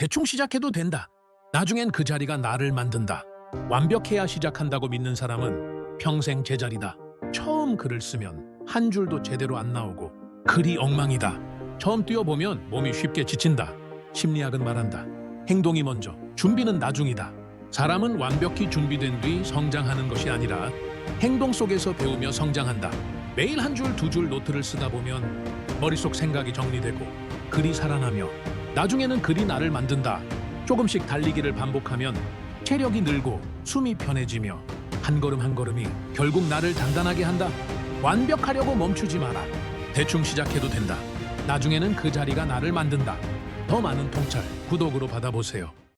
대충 시작해도 된다. 나중엔 그 자리가 나를 만든다. 완벽해야 시작한다고 믿는 사람은 평생 제자리다. 처음 글을 쓰면 한 줄도 제대로 안 나오고 글이 엉망이다. 처음 뛰어보면 몸이 쉽게 지친다. 심리학은 말한다. 행동이 먼저, 준비는 나중이다. 사람은 완벽히 준비된 뒤 성장하는 것이 아니라 행동 속에서 배우며 성장한다. 매일 한 줄, 두 줄 노트를 쓰다 보면 머릿속 생각이 정리되고 글이 살아나며 나중에는 글이 나를 만든다. 조금씩 달리기를 반복하면 체력이 늘고 숨이 편해지며 한 걸음 한 걸음이 결국 나를 단단하게 한다. 완벽하려고 멈추지 마라. 대충 시작해도 된다. 나중에는 그 자리가 나를 만든다. 더 많은 통찰, 구독으로 받아보세요.